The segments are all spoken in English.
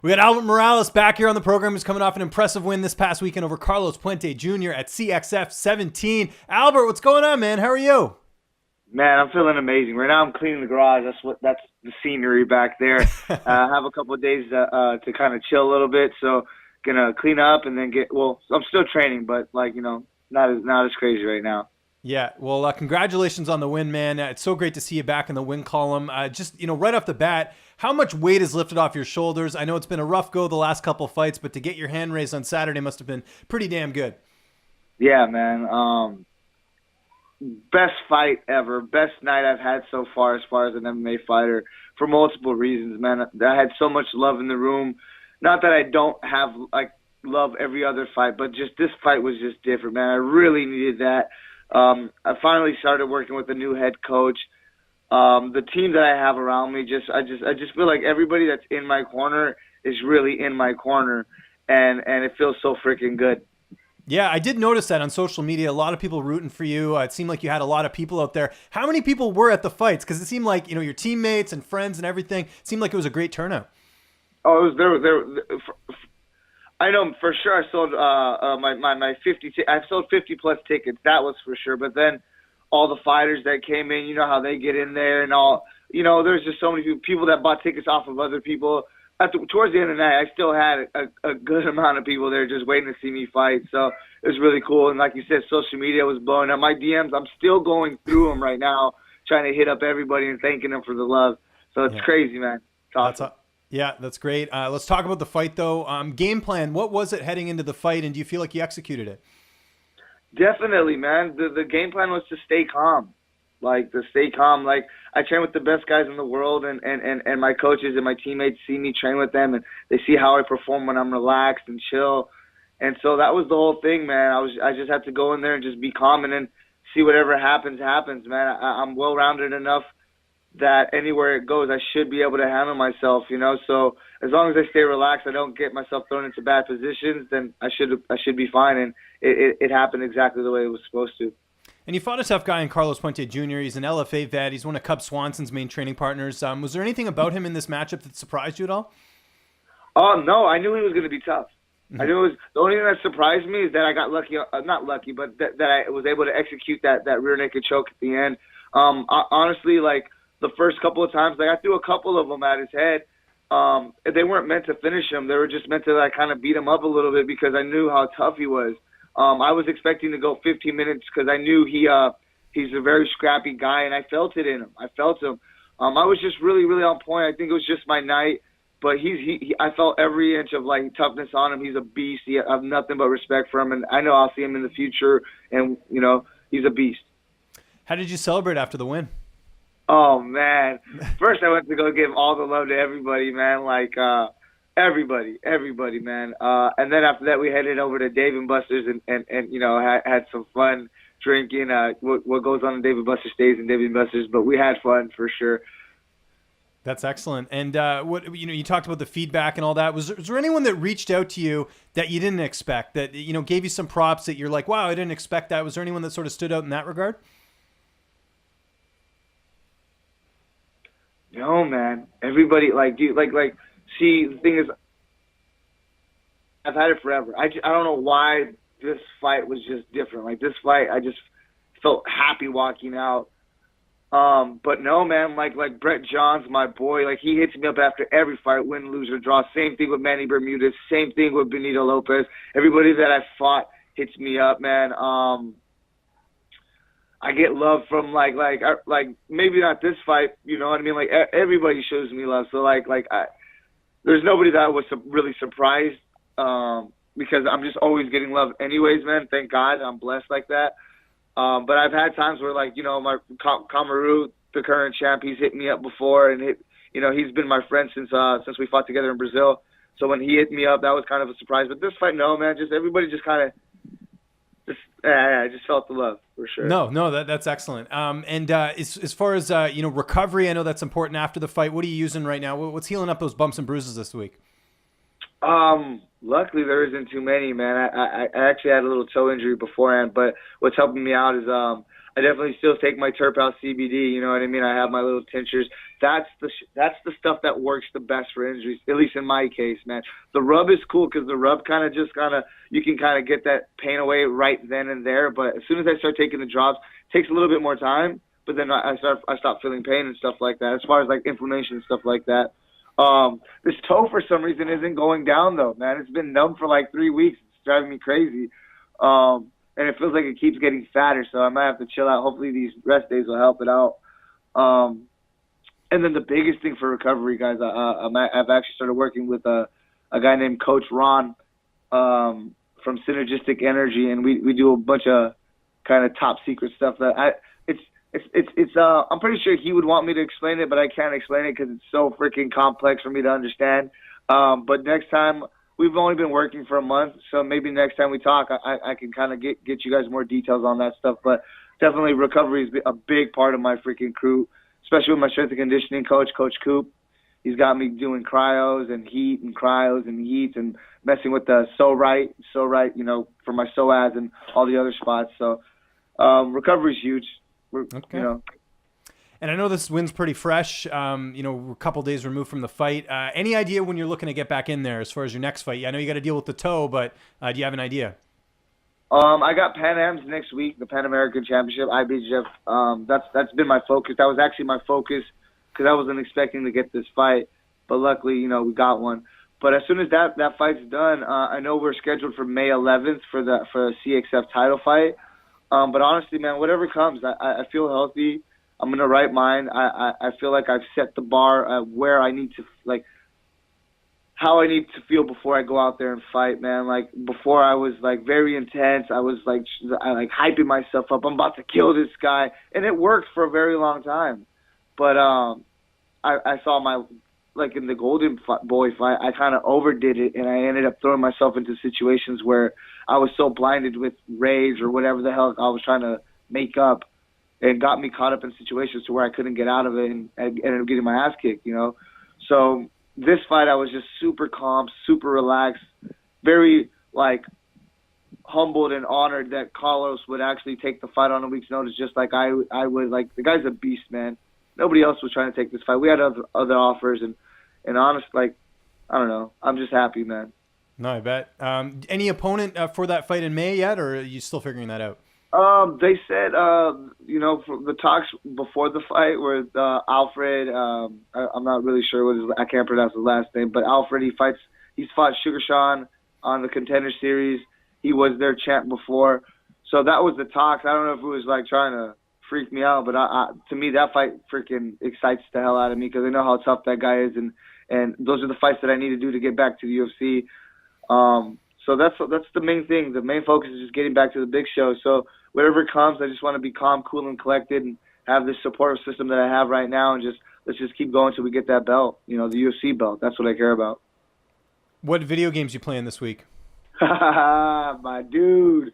We got Albert Morales back here on the program, who's coming off an impressive win this past weekend over Carlos Puente Jr. at CXF 17. Albert, what's going on, man? How are you? Man, I'm feeling amazing. Right now I'm cleaning the garage. That's the scenery back there. I have a couple of days to kind of chill a little bit, so gonna clean up and then I'm still training, but not as crazy right now. Yeah, well, congratulations on the win, man. It's so great to see you back in the win column. Right off the bat, how much weight is lifted off your shoulders? I know it's been a rough go the last couple fights, but to get your hand raised on Saturday must have been pretty damn good. Yeah, man. Best fight ever. Best night I've had so far as an MMA fighter for multiple reasons, man. I had so much love in the room. Not that I don't have, love every other fight, but just this fight was just different, man. I really needed that. I finally started working with a new head coach. The team that I have around me, I just feel like everybody that's in my corner is really in my corner, and it feels so freaking good. Yeah, I did notice that on social media. A lot of people rooting for you. It seemed like you had a lot of people out there. How many people were at the fights? Because it seemed like, your teammates and friends and everything. It seemed like it was a great turnout. Oh, it was there. I know for sure. I sold my 50. I sold 50 plus tickets. That was for sure. But then all the fighters that came in, you know how they get in there and all. There's just so many people that bought tickets off of other people. Towards the end of the night, I still had a good amount of people there just waiting to see me fight. So it was really cool. And like you said, social media was blowing up. My DMs, I'm still going through them right now, trying to hit up everybody and thanking them for the love. So it's crazy, man. It's awesome. Yeah, that's great. Let's talk about the fight, though. Game plan, what was it heading into the fight, and do you feel like you executed it? Definitely, man. The game plan was to stay calm. I train with the best guys in the world, and my coaches and my teammates see me train with them, and they see how I perform when I'm relaxed and chill. And so that was the whole thing, man. I just had to go in there and just be calm and then see whatever happens, man. I'm well-rounded enough that anywhere it goes, I should be able to handle myself, So as long as I stay relaxed, I don't get myself thrown into bad positions, then I should be fine. And it happened exactly the way it was supposed to. And you fought a tough guy in Carlos Puente Jr. He's an LFA vet. He's one of Cub Swanson's main training partners. Was there anything about him in this matchup that surprised you at all? Oh, no. I knew he was going to be tough. Mm-hmm. I knew the only thing that surprised me is that I got lucky, not lucky, but that I was able to execute that rear naked choke at the end. Honestly, the first couple of times, I threw a couple of them at his head. They weren't meant to finish him. They were just meant to kind of beat him up a little bit because I knew how tough he was. I was expecting to go 15 minutes because I knew he's a very scrappy guy, and I felt it in him. I felt him. I was just really, really on point. I think it was just my night, but I felt every inch of toughness on him. He's a beast. I have nothing but respect for him, and I know I'll see him in the future. And he's a beast. How did you celebrate after the win? Oh man! First, I went to go give all the love to everybody, man. Everybody, man. And then after that, we headed over to Dave & Buster's and had some fun drinking. What goes on in Dave & Buster's stays in Dave & Buster's, but we had fun for sure. That's excellent. And you talked about the feedback and all that. Was there anyone that reached out to you that you didn't expect, that gave you some props that you're like, wow, I didn't expect that? Was there anyone that sort of stood out in that regard? No, man. Everybody, see, the thing is, I've had it forever. I don't know why this fight was just different. This fight, I just felt happy walking out. But no, man, like Brett Johns, my boy, he hits me up after every fight, win, lose, or draw. Same thing with Manny Bermudez. Same thing with Benito Lopez. Everybody that I fought hits me up, man. I get love from maybe not this fight, you know what I mean? Everybody shows me love. So there's nobody that I was really surprised because I'm just always getting love anyways, man. Thank God I'm blessed like that. But I've had times where my Kamaru, the current champ, he's hit me up before, and he's been my friend since we fought together in Brazil. So when he hit me up, that was kind of a surprise. But this fight, no, man, just everybody just kind of. I just felt the love for sure. No, that's excellent. And as far as recovery, I know that's important after the fight. What are you using right now? What's healing up those bumps and bruises this week? Luckily there isn't too many, man. I actually had a little toe injury beforehand, but what's helping me out is I definitely still take my Terphouse CBD. You know what I mean? I have my little tinctures. That's the stuff that works the best for injuries, at least in my case, man. The rub is cool because the rub you can kind of get that pain away right then and there. But as soon as I start taking the drops, it takes a little bit more time. But then I stop feeling pain and stuff like that. As far as like inflammation and stuff like that. This toe for some reason isn't going down though, man. It's been numb for like 3 weeks. It's driving me crazy. And it feels like it keeps getting fatter, so I might have to chill out. Hopefully these rest days will help it out. And then the biggest thing for recovery, guys, I've actually started working with a guy named Coach Ron from Synergistic Energy, and we do a bunch of kind of top secret stuff that I'm pretty sure he would want me to explain it, but I can't explain it because it's so freaking complex for me to understand. But next time, we've only been working for a month, so maybe next time we talk, I can kind of get you guys more details on that stuff. But definitely recovery is a big part of my freaking crew, especially with my strength and conditioning coach, Coach Coop. He's got me doing cryos and heat and cryos and heat and messing with the so right, you know, for my psoas and all the other spots. So recovery is huge. Okay. You know. And I know this win's pretty fresh. You know, we're a couple days removed from the fight. Any idea when you're looking to get back in there as far as your next fight? I know you got to deal with the toe, but do you have an idea? I got Pan Am's next week, the Pan American Championship, IBJJF. That's been my focus. That was actually my focus because I wasn't expecting to get this fight, but luckily, you know, we got one. But as soon as that fight's done, I know we're scheduled for May 11th for a CXF title fight. But honestly, man, whatever comes, I feel healthy. I'm in the right mind. I feel like I've set the bar where I need to, like, how I need to feel before I go out there and fight, man. Like, before I was, like, very intense. I was, like, hyping myself up. I'm about to kill this guy. And it worked for a very long time. But I saw like, in the Golden Boy fight, I kind of overdid it, and I ended up throwing myself into situations where I was so blinded with rage or whatever the hell I was trying to make up. It got me caught up in situations to where I couldn't get out of it and ended up getting my ass kicked, you know. So this fight, I was just super calm, super relaxed, very, like, humbled and honored that Carlos would actually take the fight on a week's notice just like I would. Like, the guy's a beast, man. Nobody else was trying to take this fight. We had other offers, and honestly, like, I don't know. I'm just happy, man. No, I bet. Any opponent for that fight in May yet, or are you still figuring that out? They said, you know, from the talks before the fight with Alfred, I'm not really sure I can't pronounce his last name, but Alfred, he's fought Sugar Sean on the Contender Series. He was their champ before. So that was the talks. I don't know if it was, like, trying to freak me out, but to me, that fight freaking excites the hell out of me because I know how tough that guy is, and those are the fights that I need to do to get back to the UFC. So that's the main thing. The main focus is just getting back to the big show. So whatever comes, I just want to be calm, cool, and collected, and have this supportive system that I have right now, and let's just keep going till we get that belt. You know, the UFC belt. That's what I care about. What video games you playing this week? My dude.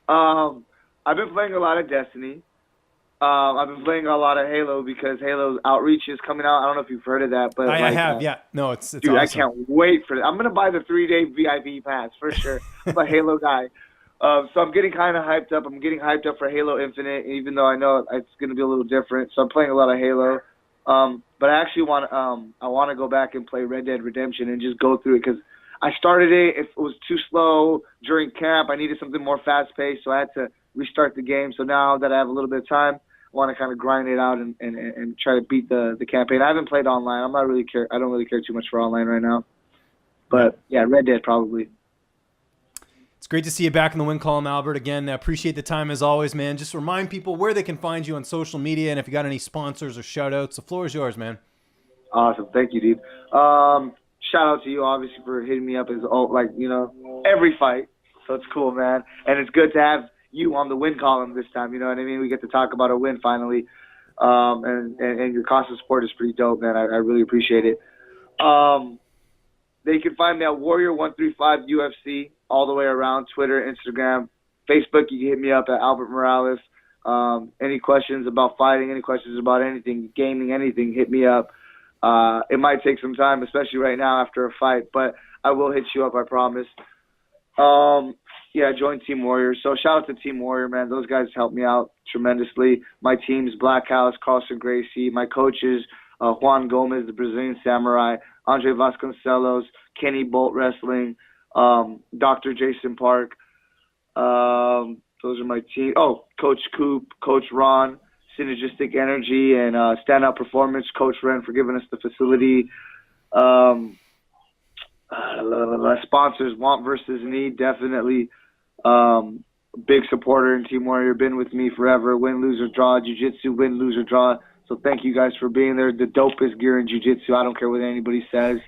I've been playing a lot of Destiny. I've been playing a lot of Halo because Halo's Outreach is coming out. I don't know if you've heard of that, but I have. Yeah, no, it's dude, awesome. I can't wait for it. I'm gonna buy the 3-day VIP pass for sure. I'm a Halo guy, so I'm getting kind of hyped up. I'm getting hyped up for Halo Infinite, even though I know it's gonna be a little different. So I'm playing a lot of Halo, but I actually want to go back and play Red Dead Redemption and just go through it because I started it. It was too slow during camp. I needed something more fast paced, so I had to restart the game. So now that I have a little bit of time, I want to kind of grind it out and try to beat the campaign. I haven't played online. I don't really care too much for online right now. But yeah, Red Dead probably. It's great to see you back in the win column, Albert. Again, appreciate the time as always, man. Just remind people where they can find you on social media, and if you got any sponsors or shout outs, the floor is yours, man. Awesome. Thank you, dude. Shout out to you, obviously, for hitting me up every fight. So it's cool, man. And it's good to have you on the win column this time, you know what I mean? We get to talk about a win finally. And your constant support is pretty dope, man. I really appreciate it. They can find me at Warrior135 UFC all the way around, Twitter, Instagram, Facebook. You can hit me up at Albert Morales. Any questions about fighting, any questions about anything, gaming, anything, hit me up. It might take some time, especially right now after a fight, but I will hit you up, I promise. Yeah, join Team Warrior. So shout out to Team Warrior, man. Those guys helped me out tremendously. My teams, Black House, Carlson Gracie. My coaches, Juan Gomez, the Brazilian Samurai, Andre Vasconcelos, Kenny Bolt Wrestling, Dr. Jason Park. Those are my team. Oh, Coach Coop, Coach Ron, Synergistic Energy, and Standout Performance, Coach Ren for giving us the facility. Sponsors, Want versus Need, definitely. Big supporter in Team Warrior, been with me forever. Win, lose, or draw. Jiu-Jitsu, win, lose, or draw. So thank you guys for being there. The dopest gear in Jiu-Jitsu. I don't care what anybody says.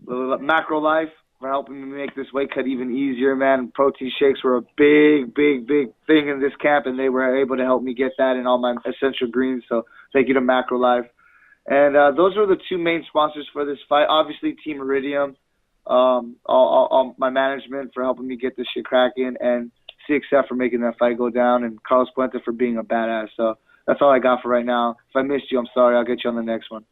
Macro Life for helping me make this weight cut even easier, man. Protein shakes were a big, big, big thing in this camp, and they were able to help me get that and all my essential greens. So thank you to Macro Life. And those are the two main sponsors for this fight. Obviously, Team Iridium, all my management for helping me get this shit cracking, and CXF for making that fight go down, and Carlos Puente for being a badass. So that's all I got for right now. If I missed you, I'm sorry. I'll get you on the next one.